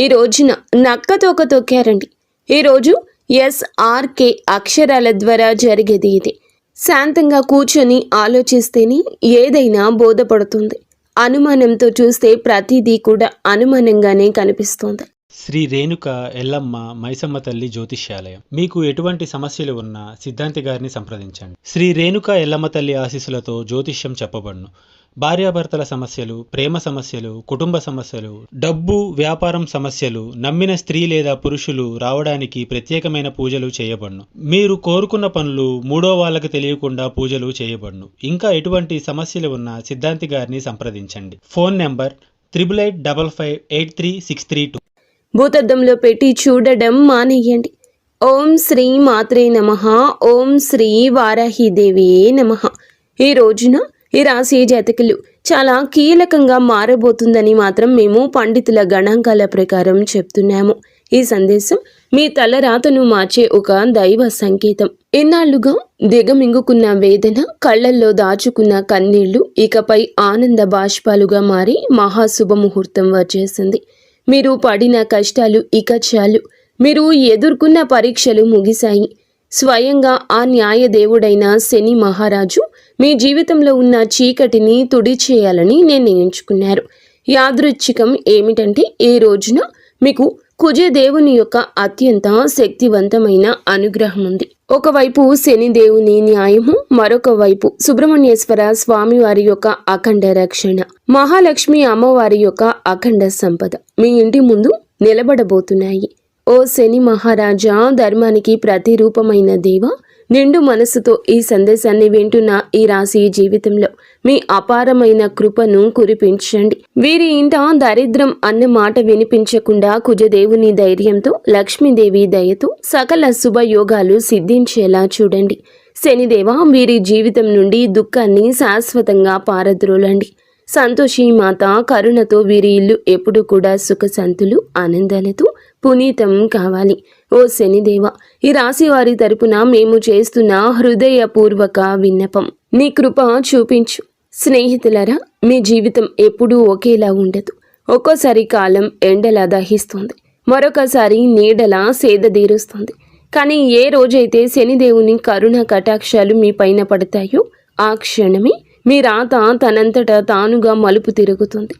ఈ రోజున నక్కతోక తొక్కారండి. ఈరోజు SRK అక్షరాల ద్వారా జరిగేది ఇది. శాంతంగా కూర్చొని ఆలోచిస్తేనే ఏదైనా బోధపడుతుంది. అనుమానంతో చూస్తే ప్రతిదీ కూడా అనుమానంగానే కనిపిస్తోంది. శ్రీ రేణుక ఎల్లమ్మ మైసమ్మ తల్లి జ్యోతిష్యాలయం. మీకు ఎటువంటి సమస్యలు ఉన్నా సిద్ధాంతి గారిని సంప్రదించండి. శ్రీ రేణుక ఎల్లమ్మ తల్లి ఆశీస్సులతో జ్యోతిష్యం చెప్పబడును. భార్యాభర్తల సమస్యలు, ప్రేమ సమస్యలు, కుటుంబ సమస్యలు, డబ్బు, వ్యాపారం సమస్యలు, నమ్మిన స్త్రీ లేదా పురుషులు రావడానికి ప్రత్యేకమైన పూజలు చేయబడును. మీరు కోరుకున్న పనులు మూడో వాళ్ళకి తెలియకుండా పూజలు చేయబడును. ఇంకా ఎటువంటి సమస్యలు ఉన్నా సిద్ధాంతి గారిని సంప్రదించండి. Phone number 8855833632. భూతద్దంలో పెట్టి చూడడం మానేయండి. ఓం శ్రీ మాత్రే నమః. ఓం శ్రీ వారాహిదేవి నమః. ఈ రోజున ఈ రాశి జాతకులు చాలా కీలకంగా మారబోతుందని మాత్రం మేము పండితుల గణాంకాల ప్రకారం చెప్తున్నాము. ఈ సందేశం మీ తలరాతను మార్చే ఒక దైవ సంకేతం. ఇన్నాళ్లుగా దిగమింగుకున్న వేదన, కళ్లల్లో దాచుకున్న కన్నీళ్లు ఇకపై ఆనంద బాష్పాలుగా మారి మహాశుభముహూర్తం వచ్చేసింది. మీరు పడిన కష్టాలు ఇక చాలు. మీరు ఎదుర్కొన్న పరీక్షలు ముగిశాయి. స్వయంగా ఆ న్యాయదేవుడైన శని మహారాజు మీ జీవితంలో ఉన్న చీకటిని తుడిచేయాలని నిర్ణయించుకున్నారు. యాదృచ్ఛికం ఏమిటంటే ఈ రోజున మీకు కుజదేవుని యొక్క అత్యంత శక్తివంతమైన అనుగ్రహం ఉంది. ఒకవైపు శనిదేవుని న్యాయము, మరొక వైపు సుబ్రహ్మణ్యేశ్వర స్వామివారి యొక్క అఖండ రక్షణ, మహాలక్ష్మి అమ్మవారి యొక్క అఖండ సంపద మీ ఇంటి ముందు నిలబడబోతున్నాయి. ఓ శని మహారాజా, ధర్మానికి ప్రతిరూపమైన దేవ, నిండు మనసుతో ఈ సందేశాన్ని వింటున్న ఈ రాశి జీవితంలో మీ అపారమైన కృపను కురిపించండి. వీరి ఇంట దరిద్రం అన్న మాట వినిపించకుండా కుజదేవుని ధైర్యంతో, లక్ష్మీదేవి దయతో సకల శుభయోగాలు సిద్ధించేలా చూడండి. శనిదేవ, వీరి జీవితం నుండి దుఃఖాన్ని శాశ్వతంగా పారద్రోలండి. సంతోషి మాత కరుణతో వీరి ఇల్లు ఎప్పుడు కూడా సుఖశాంతులు, ఆనందాలతో పునీతం కావాలి. ఓ శనిదేవ, ఈ రాశి వారి తరపున మేము చేస్తున్న హృదయపూర్వక విన్నపం, నీ కృప చూపించు. స్నేహితులరా, మీ జీవితం ఎప్పుడూ ఒకేలా ఉండదు. ఒక్కోసారి కాలం ఎండలా దహిస్తుంది, మరొకసారి నీడలా సేదదీరుస్తుంది. కానీ ఏ రోజైతే శనిదేవుని కరుణ కటాక్షాలు మీ పైన పడతాయో ఆ క్షణమే మీ రాత తనంతటా తానుగా మలుపు తిరుగుతుంది.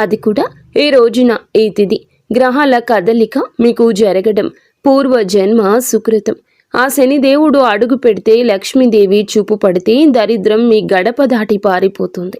అది కూడా ఈ రోజున, ఈ తిథి, గ్రహాల కదలిక మీకు జరగడం పూర్వజన్మ సుకృతం. ఆ శనిదేవుడు అడుగు పెడితే, లక్ష్మీదేవి చూపు పడితే దరిద్రం మీ గడప దాటి పారిపోతుంది.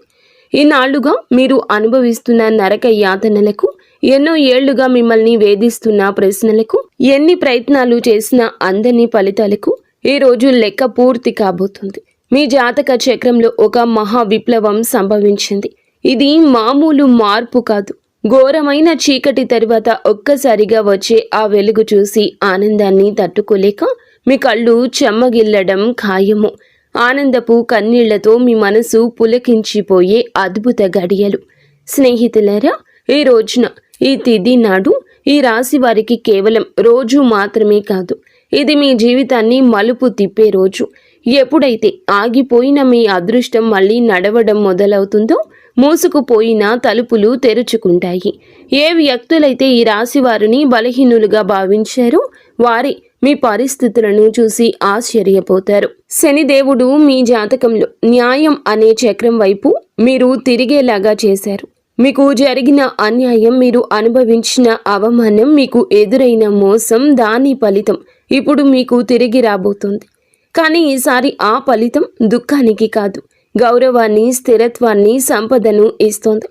ఈనాళ్లుగా మీరు అనుభవిస్తున్న నరక యాతనలకు, ఎన్నో ఏళ్లుగా మిమ్మల్ని వేధిస్తున్న ప్రశ్నలకు, ఎన్ని ప్రయత్నాలు చేసినా అందని ఫలితాలకు ఈ రోజు లెక్క పూర్తి కాబోతుంది. మీ జాతక చక్రంలో ఒక మహా విప్లవం సంభవించింది. ఇది మామూలు మార్పు కాదు. ఘోరమైన చీకటి తరువాత ఒక్కసారిగా వచ్చే ఆ వెలుగు చూసి ఆనందాన్ని తట్టుకోలేక మీ కళ్ళు చెమ్మగిల్లడం ఖాయము. ఆనందపు కన్నీళ్లతో మీ మనసు పులకించిపోయే అద్భుత గడియలు. స్నేహితులారా, ఈ రోజున, ఈ తిథి నాడు ఈ రాశి వారికి కేవలం రోజు మాత్రమే కాదు, ఇది మీ జీవితాన్ని మలుపు తిప్పే రోజు. ఎప్పుడైతే ఆగిపోయిన మీ అదృష్టం మళ్ళీ నడవడం మొదలవుతుందో, మూసుకుపోయిన తలుపులు తెరుచుకుంటాయి. ఏ వ్యక్తులైతే ఈ రాశి వారిని బలహీనులుగా భావించారో వారి మీ పరిస్థితులను చూసి ఆశ్చర్యపోతారు. శనిదేవుడు మీ జాతకంలో న్యాయం అనే చక్రం వైపు మీరు తిరిగేలాగా చేశారు. మీకు జరిగిన అన్యాయం, మీరు అనుభవించిన అవమానం, మీకు ఎదురైన మోసం, దాని ఫలితం ఇప్పుడు మీకు తిరిగి రాబోతుంది. కానీ ఈసారి ఆ ఫలితం దుఃఖానికి కాదు, గౌరవాన్ని, స్థిరత్వాన్ని, సంపదను ఇస్తోంది.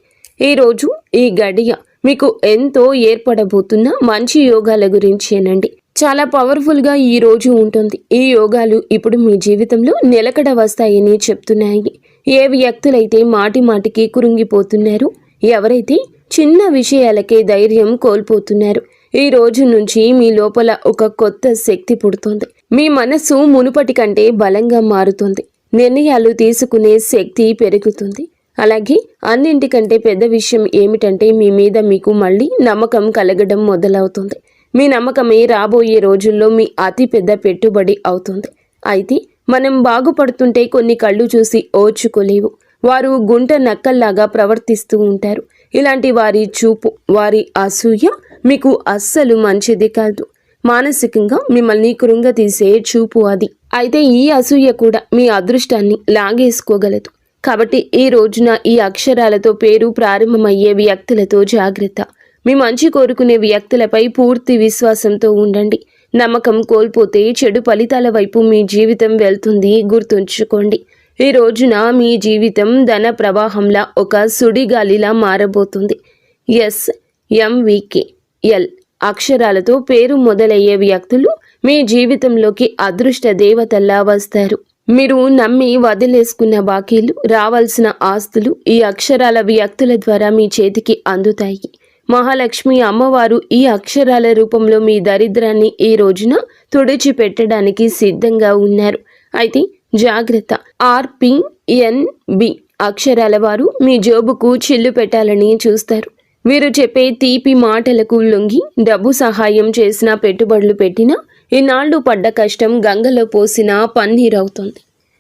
ఈరోజు, ఈ గడియ మీకు ఎంతో ఏర్పడబోతున్న మంచి యోగాల గురించేనండి. చాలా పవర్ఫుల్గా ఈ రోజు ఉంటుంది. ఈ యోగాలు ఇప్పుడు మీ జీవితంలో నిలకడ వస్తాయని చెప్తున్నాయి. ఏ వ్యక్తులైతే మాటి మాటికి కురుంగిపోతున్నారు, ఎవరైతే చిన్న విషయాలకే ధైర్యం కోల్పోతున్నారు, ఈ రోజు నుంచి మీ లోపల ఒక కొత్త శక్తి పుడుతుంది. మీ మనసు మునుపటి కంటే బలంగా మారుతుంది. నిర్ణయాలు తీసుకునే శక్తి పెరుగుతుంది. అలాగే అన్నింటికంటే పెద్ద విషయం ఏమిటంటే మీ మీద మీకు మళ్ళీ నమ్మకం కలగడం మొదలవుతుంది. మీ నమ్మకమే రాబోయే రోజుల్లో మీ అతి పెద్ద పెట్టుబడి అవుతుంది. అయితే మనం బాగుపడుతుంటే కొన్ని కళ్ళు చూసి ఓర్చుకోలేవు. వారు గుంట నక్కల్లాగా ప్రవర్తిస్తూ ఉంటారు. ఇలాంటి వారి చూపు, వారి అసూయ మీకు అస్సలు మంచిది కాదు. మానసికంగా మిమ్మల్ని కృంగతీసే చూపు అది. అయితే ఈ అసూయ కూడా మీ అదృష్టాన్ని లాగేసుకోగలదు. కాబట్టి ఈ రోజున ఈ అక్షరాలతో పేరు ప్రారంభమయ్యే వ్యక్తులతో జాగ్రత్త. మీ మంచి కోరుకునే వ్యక్తులపై పూర్తి విశ్వాసంతో ఉండండి. నమ్మకం కోల్పోతే చెడు ఫలితాల వైపు మీ జీవితం వెళ్తుంది, గుర్తుంచుకోండి. ఈ రోజున మీ జీవితం ధన ప్రవాహంలా ఒక సుడిగాలిలా మారబోతుంది. SMVKL అక్షరాలతో పేరు మొదలయ్యే వ్యక్తులు మీ జీవితంలోకి అదృష్ట దేవతల్లా వస్తారు. మీరు నమ్మి వదిలేసుకున్న బాకీలు, రావాల్సిన ఆస్తులు ఈ అక్షరాల వ్యక్తుల ద్వారా మీ చేతికి అందుతాయి. మహాలక్ష్మి అమ్మవారు ఈ అక్షరాల రూపంలో మీ దరిద్రాన్ని ఈ రోజున తుడిచిపెట్టడానికి సిద్ధంగా ఉన్నారు. అయితే జాగ్రత్త. RPNB అక్షరాల వారు మీ జోబుకు చిల్లు పెట్టాలని చూస్తారు. వీరు చెప్పే తీపి మాటలకు లొంగి డబ్బు సహాయం చేసిన, పెట్టుబడులు పెట్టినా ఈనాళ్లు పడ్డ కష్టం గంగలో పోసిన పన్నీరవుతుంది.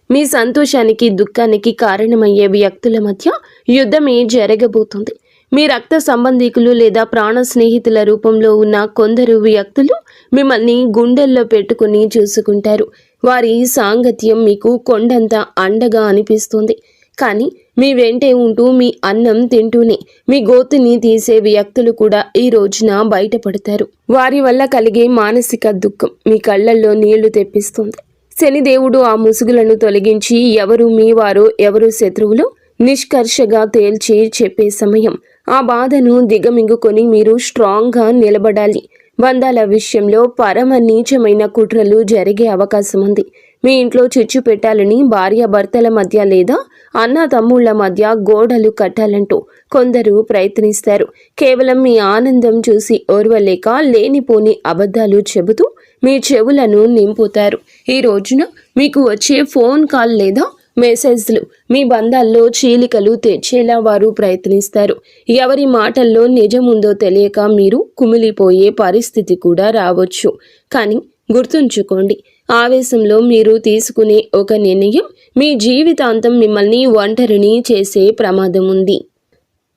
మీ సంతోషానికి దుఃఖానికి కారణమయ్యే వ్యక్తుల మధ్య యుద్ధమే జరగబోతుంది. మీ రక్త సంబంధికులు లేదా ప్రాణ స్నేహితుల రూపంలో ఉన్న కొందరు వ్యక్తులు మిమ్మల్ని గుండెల్లో పెట్టుకుని చూసుకుంటారు. వారి సాంగత్యం మీకు కొండంత అండగా అనిపిస్తుంది. కానీ మీ వెంటే ఉంటూ మీ అన్నం తింటూనే మీ గోతిని తీసే వ్యక్తులు కూడా ఈ రోజున బయటపడతారు. వారి వల్ల కలిగే మానసిక దుఃఖం మీ కళ్ళల్లో నీళ్లు తెప్పిస్తుంది. శనిదేవుడు ఆ ముసుగులను తొలగించి ఎవరు మీ వారో ఎవరు శత్రువులో నిష్కర్షగా తేల్చి చెప్పే సమయం. ఆ బాధను దిగమింగుకొని మీరు స్ట్రాంగ్గా నిలబడాలి. బంధాల విషయంలో పరమ నీచమైన కుట్రలు జరిగే అవకాశం ఉంది. మీ ఇంట్లో చిచ్చు పెట్టాలని భార్యాభర్తల మధ్య లేదా అన్న తమ్ముళ్ల మధ్య గోడలు కట్టాలంటూ కొందరు ప్రయత్నిస్తారు. కేవలం మీ ఆనందం చూసి ఓర్వలేక లేనిపోని అబద్ధాలు చెబుతూ మీ చెవులను నింపుతారు. ఈ రోజున మీకు వచ్చే ఫోన్ కాల్ లేదా మెసేజ్లు మీ బంధాల్లో చీలికలు తెచ్చేలా వారు ప్రయత్నిస్తారు. ఎవరి మాటల్లో నిజముందో తెలియక మీరు కుమిలిపోయే పరిస్థితి కూడా రావచ్చు. కానీ గుర్తుంచుకోండి, ఆవేశంలో మీరు తీసుకునే ఒక నిర్ణయం మీ జీవితాంతం మిమ్మల్ని ఒంటరిని చేసే ప్రమాదం ఉంది.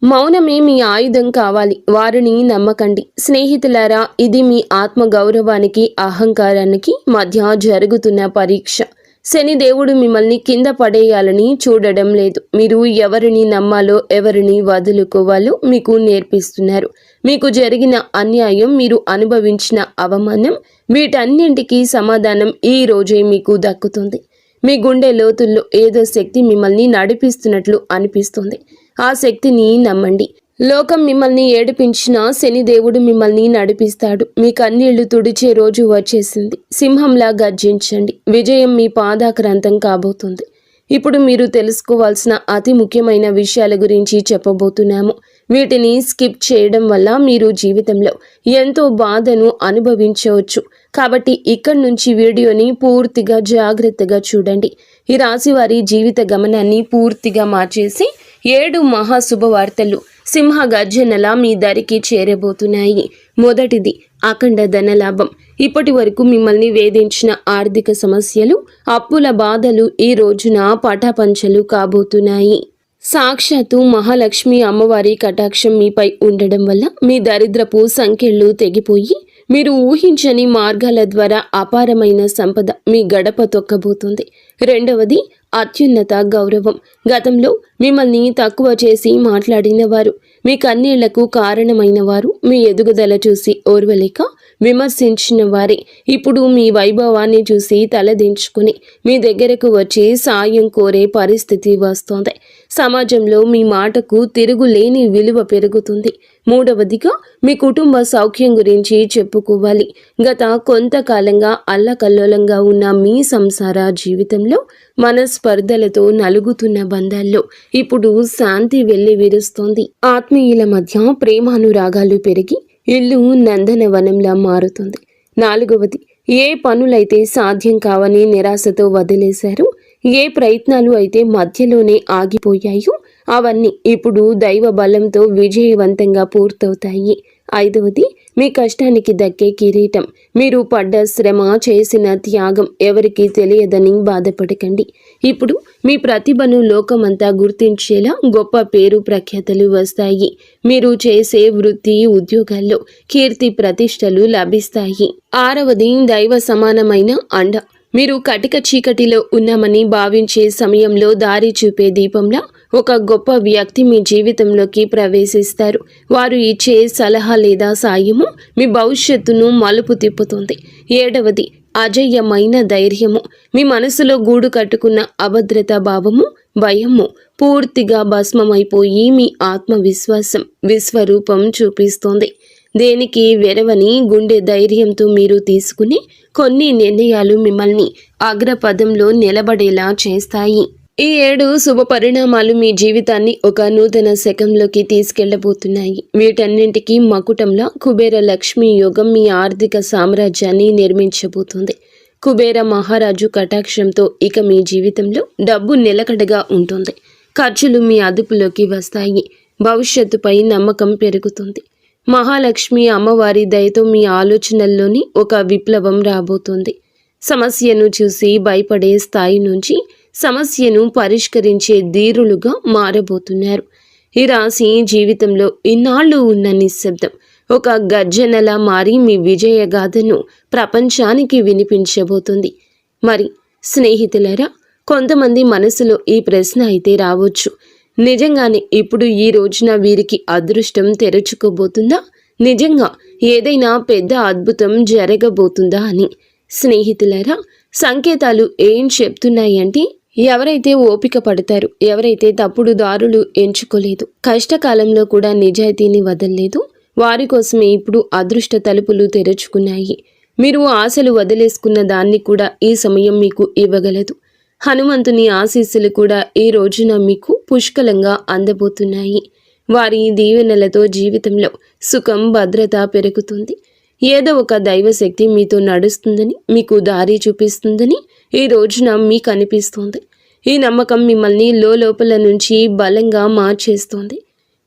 మౌనమే మీ ఆయుధం కావాలి. వారిని నమ్మకండి. స్నేహితులారా, ఇది మీ ఆత్మగౌరవానికి, అహంకారానికి మధ్య జరుగుతున్న పరీక్ష. శనిదేవుడు మిమ్మల్ని కింద పడేయాలని చూడడం లేదు. మీరు ఎవరిని నమ్మాలో, ఎవరిని వదులుకోవాలో మీకు నేర్పిస్తున్నారు. మీకు జరిగిన అన్యాయం, మీరు అనుభవించిన అవమానం, వీటన్నింటికీ సమాధానం ఈ రోజే మీకు దక్కుతుంది. మీ గుండె లోతుల్లో ఏదో శక్తి మిమ్మల్ని నడిపిస్తున్నట్లు అనిపిస్తుంది. ఆ శక్తిని నమ్మండి. లోకం మిమ్మల్ని ఏడిపించినా శనిదేవుడు మిమ్మల్ని నడిపిస్తాడు. మీ కన్నీళ్లు తుడిచే రోజు వచ్చేసింది. సింహంలా గర్జించండి. విజయం మీ పాదాక్రాంతం కాబోతుంది. ఇప్పుడు మీరు తెలుసుకోవాల్సిన అతి ముఖ్యమైన విషయాల గురించి చెప్పబోతున్నాము. వీటిని స్కిప్ చేయడం వల్ల మీరు జీవితంలో ఎంతో బాధను అనుభవించవచ్చు. కాబట్టి ఇక్కడి నుంచి వీడియోని పూర్తిగా జాగ్రత్తగా చూడండి. ఈ రాశి వారి జీవిత గమనాన్ని పూర్తిగా మార్చేసి 7 మహాశుభవార్తలు సింహ గర్జనలా మీ దరికి చేరబోతున్నాయి. మొదటిది అఖండ ధనలాభం. ఇప్పటి వరకు మిమ్మల్ని వేధించిన ఆర్థిక సమస్యలు, అప్పుల బాధలు ఈ రోజున పటాపంచలు కాబోతున్నాయి. సాక్షాత్తు మహాలక్ష్మి అమ్మవారి కటాక్షం మీపై ఉండడం వల్ల మీ దరిద్రపు సంఖ్యలు తెగిపోయి మీరు ఊహించని మార్గాల ద్వారా అపారమైన సంపద మీ గడప తొక్కబోతుంది. రెండవది అత్యున్నత గౌరవం. గతంలో మిమ్మల్ని తక్కువ చేసి మాట్లాడిన వారు, మీ కన్నీళ్లకు కారణమైన వారు, మీ ఎదుగుదల చూసి ఓర్వలేక విమర్శించిన వారే ఇప్పుడు మీ వైభవాన్ని చూసి తలదించుకుని మీ దగ్గరకు వచ్చి సాయం కోరే పరిస్థితి వస్తోంది. సమాజంలో మీ మాటకు తిరుగులేని విలువ పెరుగుతుంది. మూడవదిగా మీ కుటుంబ సౌఖ్యం గురించి చెప్పుకోవాలి. గత కొంతకాలంగా అల్లకల్లోలంగా ఉన్న మీ సంసార జీవితంలో మనస్పర్ధలతో నలుగుతున్న బంధాల్లో ఇప్పుడు శాంతి వెళ్లి విరుస్తోంది. ఆత్మీయుల మధ్య ప్రేమానురాగాలు పెరిగి ఇల్లు నందనవనంలా మారుతుంది. నాలుగవది, ఏ పనులైతే సాధ్యం కావని నిరాశతో వదిలేశారో, ఏ ప్రయత్నాలు అయితే మధ్యలోనే ఆగిపోయాయో అవన్నీ ఇప్పుడు దైవ బలంతో విజయవంతంగా పూర్తవుతాయి. ఐదవది, మీ కష్టానికి దక్కే కిరీటం. మీరు పడ్డ శ్రమ, చేసిన త్యాగం ఎవరికీ తెలియదని బాధపడకండి. ఇప్పుడు మీ ప్రతిభను లోకమంతా గుర్తించేలా గొప్ప పేరు ప్రఖ్యాతలు వస్తాయి. మీరు చేసే వృత్తి, ఉద్యోగాల్లో కీర్తి ప్రతిష్టలు లభిస్తాయి. 6వది దైవ సమానమైన అండ. మీరు కటిక చీకటిలో ఉన్నామని భావించే సమయంలో దారి చూపే దీపంలా ఒక గొప్ప వ్యక్తి మీ జీవితంలోకి ప్రవేశిస్తారు. వారు ఇచ్చే సలహా లేదా సాయము మీ భవిష్యత్తును మలుపు తిప్పుతుంది. 7వది అజేయమైన ధైర్యము. మీ మనసులో గూడు కట్టుకున్న అభద్రతా భావము, భయము పూర్తిగా భస్మమైపోయి మీ ఆత్మవిశ్వాసం విశ్వరూపం చూపిస్తుంది. దేనికి వెరవని గుండె ధైర్యంతో మీరు తీసుకునే కొన్ని నిర్ణయాలు మిమ్మల్ని అగ్రపదంలో నిలబడేలా చేస్తాయి. ఈ 7 శుభ పరిణామాలు మీ జీవితాన్ని ఒక నూతన శకంలోకి తీసుకెళ్లబోతున్నాయి. వీటన్నింటికీ మకుటంలా కుబేర లక్ష్మీ యోగం మీ ఆర్థిక సామ్రాజ్యాన్ని నిర్మించబోతుంది. కుబేర మహారాజు కటాక్షంతో ఇక మీ జీవితంలో డబ్బు నిలకడగా ఉంటుంది. ఖర్చులు మీ అదుపులోకి వస్తాయి. భవిష్యత్తుపై నమ్మకం పెరుగుతుంది. మహాలక్ష్మి అమ్మవారి దయతో మీ ఆలోచనల్లోని ఒక విప్లవం రాబోతుంది. సమస్యను చూసి భయపడే స్థాయి నుంచి సమస్యను పరిష్కరించే ధీరులుగా మారబోతున్నారు. ఈ రాశి జీవితంలో ఇన్నాళ్ళు ఉన్న నిశ్శబ్దం ఒక గర్జనలా మారి మీ విజయగాథను ప్రపంచానికి వినిపించబోతుంది. మరి స్నేహితులారా, కొంతమంది మనసులో ఈ ప్రశ్న అయితే రావచ్చు, నిజంగానే ఇప్పుడు ఈ రోజున వీరికి అదృష్టం తెరుచుకోబోతుందా? నిజంగా ఏదైనా పెద్ద అద్భుతం జరగబోతుందా అని. స్నేహితులారా, సంకేతాలు ఏం చెప్తున్నాయంటే, ఎవరైతే ఓపిక పడతారు, ఎవరైతే తప్పుడు దారులు ఎంచుకోలేదు, కష్టకాలంలో కూడా నిజాయితీని వదలలేదు, వారి కోసమే ఇప్పుడు అదృష్ట తలుపులు తెరుచుకున్నాయి. మీరు ఆశలు వదిలేసుకున్న దాన్ని కూడా ఈ సమయం మీకు ఇవ్వగలదు. హనుమంతుని ఆశీస్సులు కూడా ఈ రోజున మీకు పుష్కలంగా అందబోతున్నాయి. వారి దీవెనలతో జీవితంలో సుఖం, భద్రత పెరుగుతుంది. ఏదో ఒక దైవశక్తి మీతో నడుస్తుందని, మీకు దారి చూపిస్తుందని ఈ రోజున మీకు అనిపిస్తుంది. ఈ నమ్మకం మిమ్మల్ని లోపల నుంచి బలంగా మార్చేస్తుంది.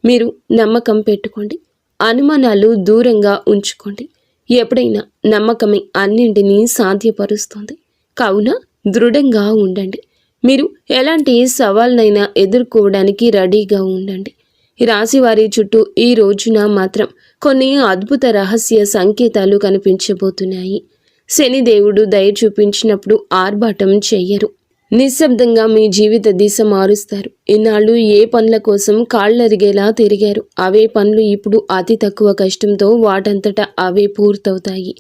మీరు నమ్మకం పెట్టుకోండి. అనుమానాలు దూరంగా ఉంచుకోండి. ఎప్పుడైనా నమ్మకమే అన్నింటినీ సాధ్యపరుస్తుంది. కావున దృఢంగా ఉండండి. మీరు ఎలాంటి సవాళ్ళనైనా ఎదుర్కోవడానికి రెడీగా ఉండండి. ఈ రాశి వారి చుట్టూ ఈ రోజున మాత్రం కొన్ని అద్భుత రహస్య సంకేతాలు కనిపించబోతున్నాయి. శనిదేవుడు దయ చూపించినప్పుడు ఆర్భాటం చెయ్యరు. నిశ్శబ్దంగా మీ జీవిత దిశ మారుస్తారు. ఇన్నాళ్ళు ఏ పనుల కోసం కాళ్ళరిగేలా తిరిగారు, అవే పనులు ఇప్పుడు అతి తక్కువ కష్టంతో వాటంతటా అవే పూర్తవుతాయి.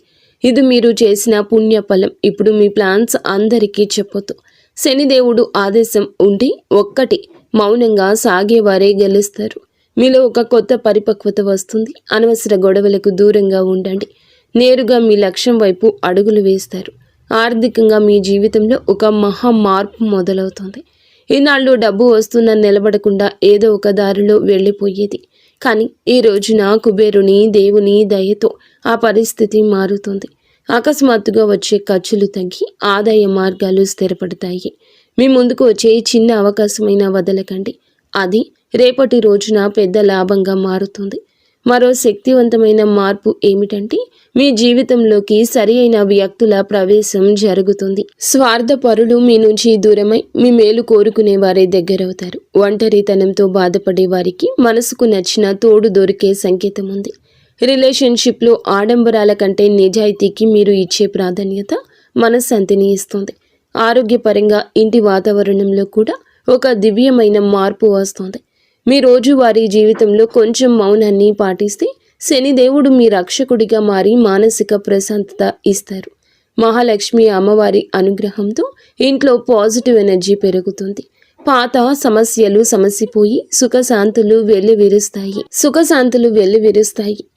ఇది మీరు చేసిన పుణ్యఫలం. ఇప్పుడు మీ ప్లాన్స్ అందరికీ చెప్పొద్దు. శనిదేవుడు ఆదేశం ఉండి ఒక్కటి మౌనంగా సాగేవారే గెలుస్తారు. మీలో ఒక కొత్త పరిపక్వత వస్తుంది. అనవసర గొడవలకు దూరంగా ఉండండి. నేరుగా మీ లక్ష్యం వైపు అడుగులు వేస్తారు. ఆర్థికంగా మీ జీవితంలో ఒక మహా మార్పు మొదలవుతుంది. ఈనాళ్ళు డబ్బు వస్తున్న నిలబడకుండా ఏదో ఒక దారిలో వెళ్ళిపోయేది. కానీ ఈ రోజున కుబేరుని దేవుని దయతో ఆ పరిస్థితి మారుతుంది. అకస్మాత్తుగా వచ్చే ఖర్చులు తగ్గి ఆదాయ మార్గాలు స్థిరపడతాయి. మీ ముందుకు వచ్చే చిన్న అవకాశమైనా వదలకండి. అది రేపటి రోజున పెద్ద లాభంగా మారుతుంది. మరో శక్తివంతమైన మార్పు ఏమిటంటే, మీ జీవితంలోకి సరి అయిన వ్యక్తుల ప్రవేశం జరుగుతుంది. స్వార్థపరులు మీ నుంచి దూరమై మీ మేలు కోరుకునే వారే దగ్గరవుతారు. ఒంటరితనంతో బాధపడే వారికి మనసుకు నచ్చిన తోడు దొరికే సంకేతం ఉంది. రిలేషన్షిప్లో ఆడంబరాల కంటే నిజాయితీకి మీరు ఇచ్చే ప్రాధాన్యత మనశ్శాంతిని ఇస్తుంది. ఆరోగ్యపరంగా ఇంటి వాతావరణంలో కూడా ఒక దివ్యమైన మార్పు వస్తుంది. మీ రోజువారీ జీవితంలో కొంచెం మౌనాన్ని పాటిస్తే శనిదేవుడు మీ రక్షకుడిగా మారి మానసిక ప్రశాంతత ఇస్తారు. మహాలక్ష్మి అమ్మవారి అనుగ్రహంతో ఇంట్లో పాజిటివ్ ఎనర్జీ పెరుగుతుంది. పాత సమస్యలు సమసిపోయి సుఖశాంతులు వెల్లివిరుస్తాయి.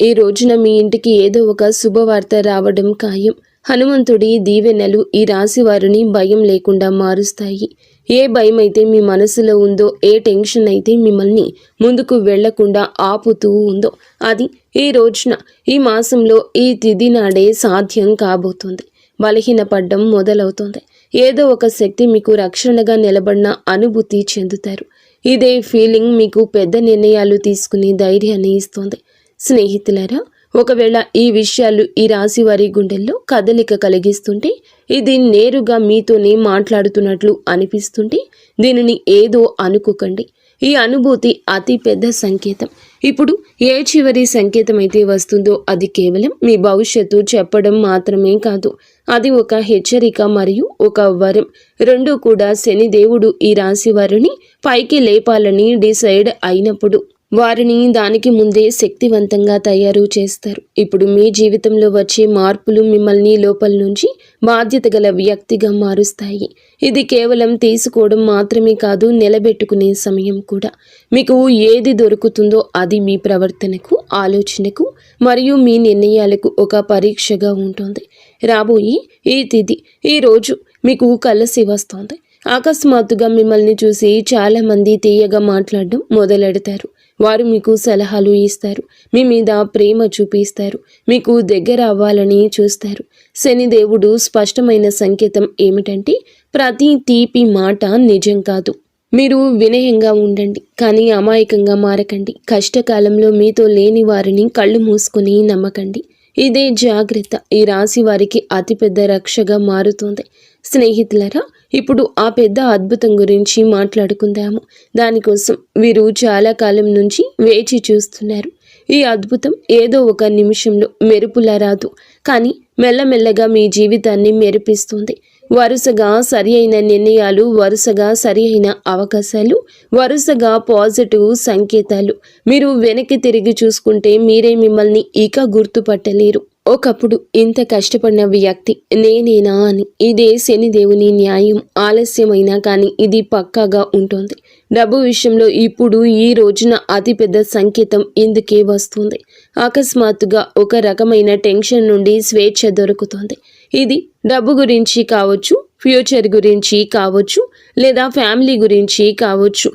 ఈ రోజున మీ ఇంటికి ఏదో ఒక శుభవార్త రావడం ఖాయం. హనుమంతుడి దీవెనలు ఈ రాశి వారిని భయం లేకుండా మారుస్తాయి. ఏ భయం అయితే మీ మనసులో ఉందో, ఏ టెన్షన్ అయితే మిమ్మల్ని ముందుకు వెళ్లకుండా ఆపుతూ ఉందో, అది ఈ రోజున ఈ మాసంలో ఈ తిథి నాడే సాధ్యం కాబోతుంది. బలహీనపడ్డం మొదలవుతుంది. ఏదో ఒక శక్తి మీకు రక్షణగా నిలబడిన అనుభూతి చెందుతారు. ఇదే ఫీలింగ్ మీకు పెద్ద నిర్ణయాలు తీసుకునే ధైర్యాన్ని ఇస్తుంది. స్నేహితులారా, ఒకవేళ ఈ విషయాలు ఈ రాశి వారి గుండెల్లో కదలిక కలిగిస్తుంటే, ఇది నేరుగా మీతోనే మాట్లాడుతున్నట్లు అనిపిస్తుంటే దీనిని ఏదో అనుకోకండి. ఈ అనుభూతి అతి పెద్ద సంకేతం. ఇప్పుడు ఏ చివరి సంకేతం అయితే వస్తుందో అది కేవలం మీ భవిష్యత్తు చెప్పడం మాత్రమే కాదు, అది ఒక హెచ్చరిక మరియు ఒక వరం. రెండూ కూడా శనిదేవుడు ఈ రాశి వారిని పైకి లేపాలని డిసైడ్ అయినప్పుడు వారిని దానికి ముందే శక్తివంతంగా తయారు చేస్తారు. ఇప్పుడు మీ జీవితంలో వచ్చే మార్పులు మిమ్మల్ని లోపల నుంచి బాధ్యత గల వ్యక్తిగా మారుస్తాయి. ఇది కేవలం తీసుకోవడం మాత్రమే కాదు, నిలబెట్టుకునే సమయం కూడా. మీకు ఏది దొరుకుతుందో అది మీ ప్రవర్తనకు, ఆలోచనకు మరియు మీ నిర్ణయాలకు ఒక పరీక్షగా ఉంటుంది. రాబోయే ఈ తిథి, ఈ రోజు మీకు కలిసి వస్తుంది. అకస్మాత్తుగా మిమ్మల్ని చూసి చాలామంది తీయగా మాట్లాడడం మొదలెడతారు. వారు మీకు సలహాలు ఇస్తారు, మీ మీద ప్రేమ చూపిస్తారు, మీకు దగ్గర అవ్వాలని చూస్తారు. శనిదేవుడు స్పష్టమైన సంకేతం ఏమిటంటే, ప్రతి తీపి మాట నిజం కాదు. మీరు వినయంగా ఉండండి, కానీ అమాయకంగా మారకండి. కష్టకాలంలో మీతో లేని వారిని కళ్ళు మూసుకొని నమ్మకండి. ఇదే జాగ్రత్త ఈ రాశి వారికి అతిపెద్ద రక్షగా మారుతుంది. స్నేహితులరా, ఇప్పుడు ఆ పెద్ద అద్భుతం గురించి మాట్లాడుకుందాము. దానికోసం వీరు చాలా కాలం నుంచి వేచి చూస్తున్నారు. ఈ అద్భుతం ఏదో ఒక నిమిషంలో మెరుపులా రాదు, కానీ మెల్లమెల్లగా మీ జీవితాన్ని మెరిపిస్తుంది. వరుసగా సరి అయిన నిర్ణయాలు, వరుసగా సరి అయిన అవకాశాలు, వరుసగా పాజిటివ్ సంకేతాలు. మీరు వెనక్కి తిరిగి చూసుకుంటే మీరే మిమ్మల్ని ఇక గుర్తుపట్టలేరు. ఒకప్పుడు ఇంత కష్టపడిన వ్యక్తి నేనేనా అని. ఇదే శనిదేవుని న్యాయం. ఆలస్యమైనా కానీ ఇది పక్కాగా ఉంటుంది. డబ్బు విషయంలో ఇప్పుడు ఈ రోజున అతిపెద్ద సంకేతం ఇందుకే వస్తుంది. అకస్మాత్తుగా ఒక రకమైన టెన్షన్ నుండి స్వేచ్ఛ దొరుకుతుంది. ఇది డబ్బు గురించి కావచ్చు, ఫ్యూచర్ గురించి కావచ్చు, లేదా ఫ్యామిలీ గురించి కావచ్చు.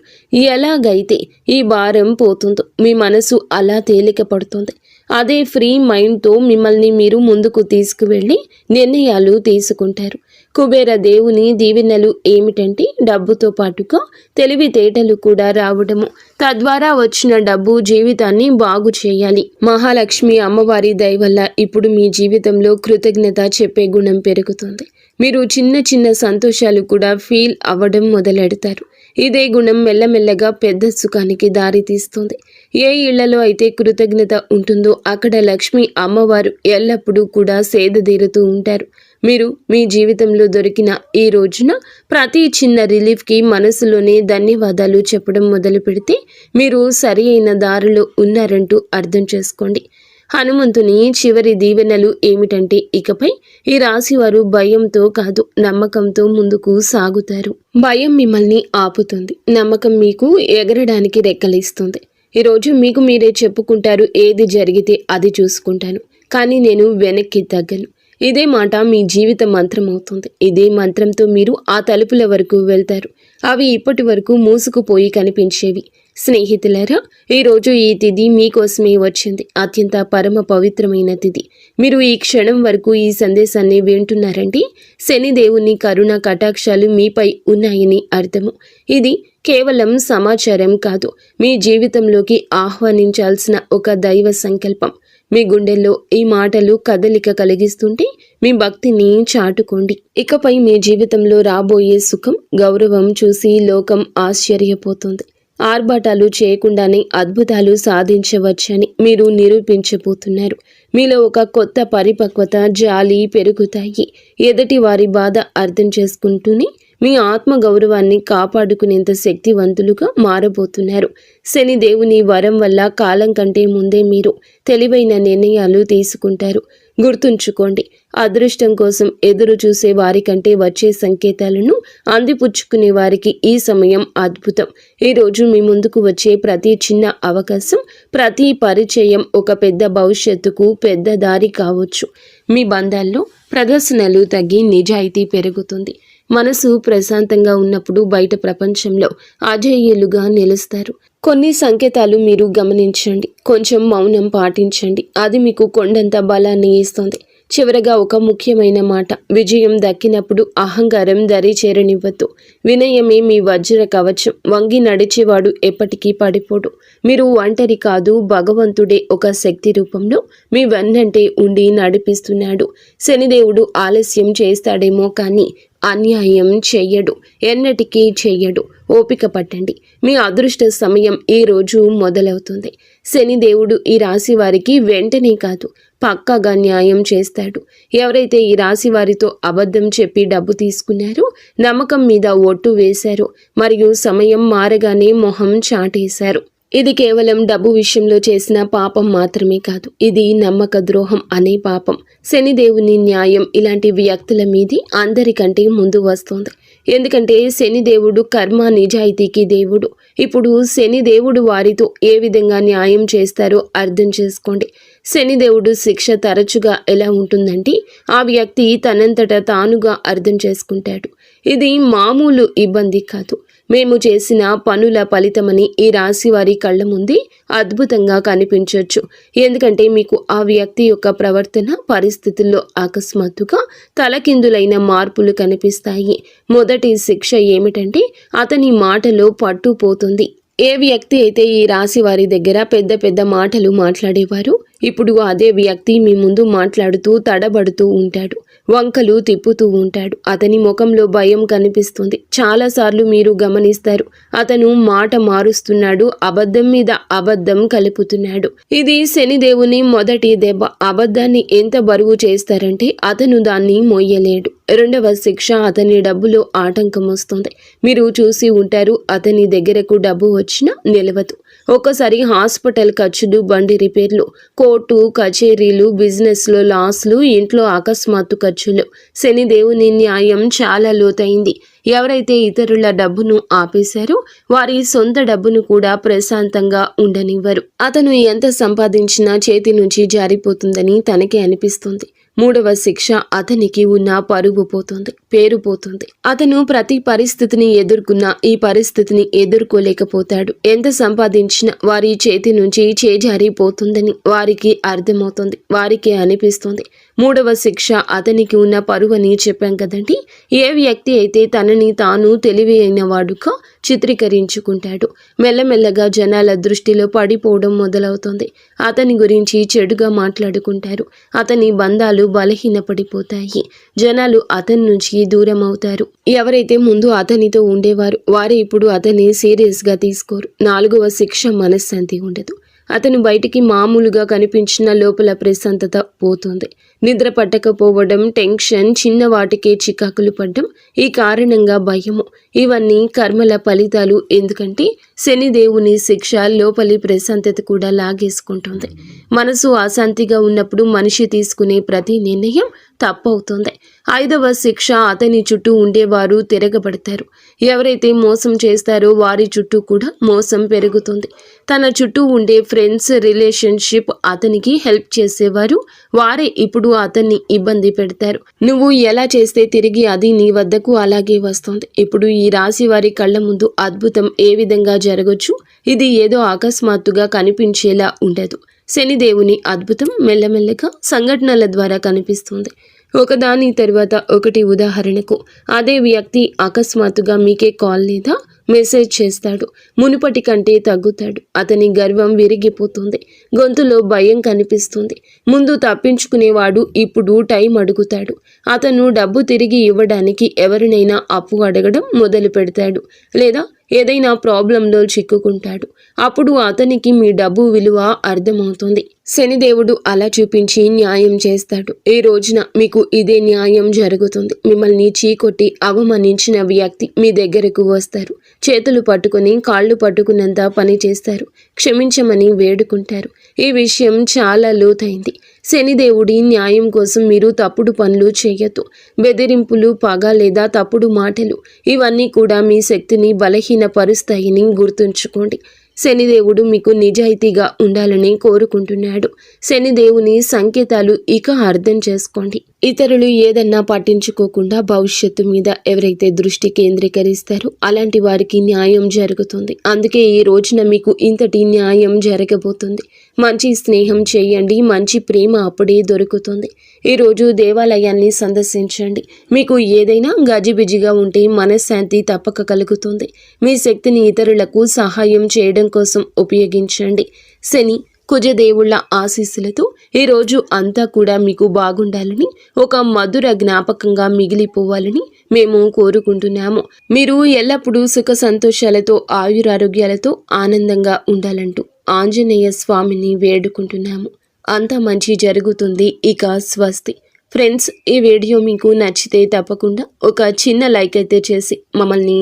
ఎలాగైతే ఈ భారం పోతుందో మీ మనసు అలా తేలిక పడుతుంది. అదే ఫ్రీ మైండ్తో మిమ్మల్ని మీరు ముందుకు తీసుకువెళ్ళి నిర్ణయాలు తీసుకుంటారు. కుబేర దేవుని దీవెనలు ఏమిటంటే, డబ్బుతో పాటుగా తెలివితేటలు కూడా రావడము. తద్వారా వచ్చిన డబ్బు జీవితాన్ని బాగు చేయాలి. మహాలక్ష్మి అమ్మవారి దయ వల్ల ఇప్పుడు మీ జీవితంలో కృతజ్ఞత చెప్పే గుణం పెరుగుతుంది. మీరు చిన్న చిన్న సంతోషాలు కూడా ఫీల్ అవ్వడం మొదలెడతారు. ఇదే గుణం మెల్లమెల్లగా పెద్ద సుఖానికి దారితీస్తుంది. ఏ ఇళ్లలో అయితే కృతజ్ఞత ఉంటుందో అక్కడ లక్ష్మి అమ్మవారు ఎల్లప్పుడూ కూడా సేదతీరుతూ ఉంటారు. మీరు మీ జీవితంలో దొరికిన ఈ రోజున ప్రతి చిన్న రిలీఫ్కి మనసులోనే ధన్యవాదాలు చెప్పడం మొదలు పెడితే మీరు సరి అయిన దారిలో ఉన్నారంటూ అర్థం చేసుకోండి. హనుమంతుని చివరి దీవెనలు ఏమిటంటే, ఇకపై ఈ రాశివారు భయంతో కాదు, నమ్మకంతో ముందుకు సాగుతారు. భయం మిమ్మల్ని ఆపుతుంది, నమ్మకం మీకు ఎగరడానికి రెక్కలిస్తుంది. ఈరోజు మీకు మీరే చెప్పుకుంటారు, ఏది జరిగితే అది చూసుకుంటాను, కానీ నేను వెనక్కి తగ్గను. ఇదే మాట మీ జీవిత మంత్రం అవుతుంది. ఇదే మంత్రంతో మీరు ఆ తలుపుల వరకు వెళ్తారు. అవి ఇప్పటి వరకు మూసుకుపోయి కనిపించేవి. స్నేహితులారా, ఈరోజు ఈ తిథి మీకోసమే వచ్చింది. అత్యంత పరమ పవిత్రమైన తిథి. మీరు ఈ క్షణం వరకు ఈ సందేశాన్ని వింటున్నారంటే శనిదేవుని కరుణ కటాక్షాలు మీపై ఉన్నాయని అర్థము. ఇది కేవలం సమాచారం కాదు, మీ జీవితంలోకి ఆహ్వానించాల్సిన ఒక దైవ సంకల్పం. మీ గుండెల్లో ఈ మాటలు కదలిక కలిగిస్తుంటే మీ భక్తిని చాటుకోండి. ఇకపై మీ జీవితంలో రాబోయే సుఖం, గౌరవం చూసి లోకం ఆశ్చర్యపోతుంది. ఆర్భాటాలు చేయకుండానే అద్భుతాలు సాధించవచ్చని మీరు నిరూపించబోతున్నారు. మీలో ఒక కొత్త పరిపక్వత, జాలి పెరుగుతాయి. ఎదుటి వారి బాధ అర్థం చేసుకుంటూనే మీ ఆత్మ గౌరవాన్ని కాపాడుకునేంత శక్తివంతులుగా మారబోతున్నారు. శని దేవుని వరం వల్ల కాలం కంటే ముందే మీరు తెలివైన నిర్ణయాలు తీసుకుంటారు. గుర్తుంచుకోండి, అదృష్టం కోసం ఎదురు చూసే వారికంటే వచ్చే సంకేతాలను అందిపుచ్చుకునే వారికి ఈ సమయం అద్భుతం. ఈరోజు మీ ముందుకు వచ్చే ప్రతి చిన్న అవకాశం, ప్రతి పరిచయం ఒక పెద్ద భవిష్యత్తుకు పెద్ద దారి కావచ్చు. మీ బంధాల్లో ప్రదర్శనలు తగ్గి నిజాయితీ పెరుగుతుంది. మనసు ప్రశాంతంగా ఉన్నప్పుడు బయట ప్రపంచంలో అజేయులుగా నిలుస్తారు. కొన్ని సంకేతాలు మీరు గమనించండి, కొంచెం మౌనం పాటించండి. అది మీకు కొండంత బలాన్ని ఇస్తుంది. చివరగా ఒక ముఖ్యమైన మాట, విజయం దక్కినప్పుడు అహంకారం దరి చేరనివ్వద్దు. వినయమే మీ వజ్ర కవచం. వంగి నడిచేవాడు ఎప్పటికీ పడిపోడు. మీరు ఒంటరి కాదు, భగవంతుడే ఒక శక్తి రూపంలో మీ వెన్నంటే ఉండి నడిపిస్తున్నాడు. శనిదేవుడు ఆలస్యం చేస్తాడేమో కానీ అన్యాయం చెయ్యడు, ఎన్నటికీ చెయ్యడు. ఓపిక పట్టండి, మీ అదృష్ట సమయం ఈ రోజు మొదలవుతుంది. శనిదేవుడు ఈ రాశి వారికి వెంటనే కాదు, పక్కాగా న్యాయం చేస్తాడు. ఎవరైతే ఈ రాశి వారితో అబద్ధం చెప్పి డబ్బు తీసుకున్నారో, నమ్మకం మీద ఒట్టు వేశారో, మరియు సమయం మారగానే మొహం చాటేశారు, ఇది కేవలం డబ్బు విషయంలో చేసిన పాపం మాత్రమే కాదు, ఇది నమ్మక ద్రోహం అనే పాపం. శనిదేవుని న్యాయం ఇలాంటి వ్యక్తుల మీది అందరికంటే ముందు వస్తుంది. ఎందుకంటే శనిదేవుడు కర్మ నిజాయితీకి దేవుడు. ఇప్పుడు శనిదేవుడు వారితో ఏ విధంగా న్యాయం చేస్తారో అర్థం చేసుకోండి. శనిదేవుడు శిక్ష తరచుగా ఎలా ఉంటుందంటే, ఆ వ్యక్తి తనంతట తానుగా అర్థం చేసుకుంటాడు. ఇది మామూలు ఇబ్బంది కాదు, మేము చేసిన పనుల ఫలితమని ఈ రాశి వారి కళ్ళ ముందే అద్భుతంగా కనిపించవచ్చు. ఎందుకంటే మీకు ఆ వ్యక్తి యొక్క ప్రవర్తన పరిస్థితుల్లో అకస్మాత్తుగా తలకిందులైన మార్పులు కనిపిస్తాయి. మొదటి శిక్ష ఏమిటంటే, అతని మాటలో పట్టు పోతుంది. ఏ వ్యక్తి అయితే ఈ రాశి వారి దగ్గర పెద్ద పెద్ద మాటలు మాట్లాడేవారు, ఇప్పుడు అదే వ్యక్తి మీ ముందు మాట్లాడుతూ తడబడుతూ ఉంటాడు, వంకలు తిప్పుతూ ఉంటాడు. అతని ముఖంలో భయం కనిపిస్తుంది. చాలాసార్లు మీరు గమనిస్తారు, అతను మాట మారుస్తున్నాడు, అబద్ధం మీద అబద్ధం కలుపుతున్నాడు. ఇది శనిదేవుని మొదటి దెబ్బ. అబద్ధాన్ని ఎంత బరువు చేస్తారంటే అతను దాన్ని మోయలేడు. రెండవ శిక్ష, అతని డబ్బులో ఆటంకం వస్తుంది. మీరు చూసి ఉంటారు, అతని దగ్గరకు డబ్బు వచ్చినా నిలవదు. ఒక్కోసారి హాస్పిటల్ ఖర్చులు, బండి రిపేర్లు, కోర్టు కచేరీలు, బిజినెస్లో లాస్లు, ఇంట్లో అకస్మాత్తు ఖర్చులు. శనిదేవుని న్యాయం చాలా లోతైంది. ఎవరైతే ఇతరుల డబ్బును ఆపేశారో వారి సొంత డబ్బును కూడా ప్రశాంతంగా ఉండనివ్వరు. అతను ఎంత సంపాదించినా చేతి నుంచి జారిపోతుందని తనకే అనిపిస్తుంది. మూడవ శిక్ష, అతనికి ఉన్న పరువు పోతుంది, పేరు పోతుంది. అతను ప్రతి పరిస్థితిని ఎదుర్కొన్నా ఈ పరిస్థితిని ఎదుర్కోలేకపోతాడు. ఎంత సంపాదించినా వారి చేతి నుంచి చేజారిపోతుందని వారికి అర్థమవుతుంది, వారికి అనిపిస్తుంది. మూడవ శిక్ష, అతనికి ఉన్న పరువు అని చెప్పాం కదండి. ఏ వ్యక్తి అయితే తనని తాను తెలివైన వాడుగా చిత్రీకరించుకుంటాడు, మెల్లమెల్లగా జనాల దృష్టిలో పడిపోవడం మొదలవుతుంది. అతని గురించి చెడుగా మాట్లాడుకుంటారు, అతని బంధాలు బలహీనపడిపోతాయి, జనాలు అతని నుంచి దూరం అవుతారు. ఎవరైతే ముందు అతనితో ఉండేవారు వారే ఇప్పుడు అతన్ని సీరియస్గా తీసుకోరు. నాలుగవ శిక్ష, మనశ్శాంతి ఉండదు. అతను బయటికి మామూలుగా కనిపించిన లోపల ప్రశాంతత పోతుంది. నిద్ర పట్టకపోవడం, టెన్షన్, చిన్న వాటికే చికాకులు పడ్డం, ఈ కారణంగా భయము, ఇవన్నీ కర్మల ఫలితాలు. ఎందుకంటే శనిదేవుని శిక్ష లోపలి ప్రశాంతత కూడా లాగేసుకుంటుంది. మనసు అశాంతిగా ఉన్నప్పుడు మనిషి తీసుకునే ప్రతి నిర్ణయం తప్పవుతుంది. ఐదవ శిక్ష, అతని చుట్టూ ఉండేవారు తిరగబడతారు. ఎవరైతే మోసం చేస్తారో వారి చుట్టూ కూడా మోసం పెరుగుతుంది. తన చుట్టూ ఉండే ఫ్రెండ్స్, రిలేషన్షిప్, అతనికి హెల్ప్ చేసేవారు వారే ఇప్పుడు అతన్ని ఇబ్బంది పెడతారు. నువ్వు ఎలా చేస్తే తిరిగి అది నీ వద్దకు అలాగే వస్తుంది. ఇప్పుడు ఈ రాశి వారి కళ్ళ ముందు అద్భుతం ఏ విధంగా జరగచ్చు, ఇది ఏదో అకస్మాత్తుగా కనిపించేలా ఉండదు. శనిదేవుని అద్భుతం మెల్లమెల్లగా సంఘటనల ద్వారా కనిపిస్తుంది, ఒకదాని తర్వాత ఒకటి. ఉదాహరణకు, అదే వ్యక్తి అకస్మాత్తుగా మీకే కాల్ లేదా మెసేజ్ చేస్తాడు. మునుపటి కంటే తగ్గుతాడు. అతని గర్వం విరిగిపోతుంది, గొంతులో భయం కనిపిస్తుంది. ముందు తప్పించుకునేవాడు ఇప్పుడు టైం అడుగుతాడు. అతను డబ్బు తిరిగి ఇవ్వడానికి ఎవరినైనా అప్పు అడగడం మొదలు పెడతాడు, లేదా ఏదైనా ప్రాబ్లంలో చిక్కుకుంటాడు. అప్పుడు అతనికి మీ డబ్బు విలువ అర్థమవుతుంది. శనిదేవుడు అలా చూపించి న్యాయం చేస్తాడు. ఈ రోజున మీకు ఇదే న్యాయం జరుగుతుంది. మిమ్మల్ని చీకొట్టి అవమానించిన వ్యక్తి మీ దగ్గరకు వస్తారు. చేతులు పట్టుకుని కాళ్ళు పట్టుకున్నంత పని చేస్తారు. క్షమించమని వేడుకుంటారు. ఈ విషయం చాలా లోతైంది. శనిదేవుడి న్యాయం కోసం మీరు తప్పుడు పనులు చేయొద్దు. బెదిరింపులు, పగ లేదా తప్పుడు మాటలు, ఇవన్నీ కూడా మీ శక్తిని బలహీనపరుస్తాయని గుర్తుంచుకోండి. శనిదేవుడు మీకు నిజాయితీగా ఉండాలని కోరుకుంటున్నాడు. శనిదేవుని సంకేతాలు ఇక అర్థం చేసుకోండి. ఇతరులు ఏదన్నా పట్టించుకోకుండా భవిష్యత్తు మీద ఎవరైతే దృష్టి కేంద్రీకరిస్తారో అలాంటి వారికి న్యాయం జరుగుతుంది. అందుకే ఈ రోజున మీకు ఇంతటి న్యాయం జరగబోతుంది. మంచి స్నేహం చేయండి, మంచి ప్రేమ అప్పుడే దొరుకుతుంది. ఈరోజు దేవాలయాన్ని సందర్శించండి. మీకు ఏదైనా గజిబిజిగా ఉంటే మనశ్శాంతి తప్పక కలుగుతుంది. మీ శక్తిని ఇతరులకు సహాయం చేయడం కోసం ఉపయోగించండి. శని కుజదేవుళ్ల ఆశీస్సులతో ఈరోజు అంతా కూడా మీకు బాగుండాలని, ఒక మధుర జ్ఞాపకంగా మిగిలిపోవాలని మేము కోరుకుంటున్నాము. మీరు ఎల్లప్పుడూ సుఖ సంతోషాలతో ఆయురారోగ్యాలతో ఆనందంగా ఉండాలంటూ ఆంజనేయ స్వామిని వేడుకుంటున్నాము. అంతా మంచి జరుగుతుంది. ఇక స్వస్తి. ఫ్రెండ్స్, ఈ వీడియో మీకు నచ్చితే తప్పకుండా ఒక చిన్న లైక్ అయితే చేసి మమ్మల్ని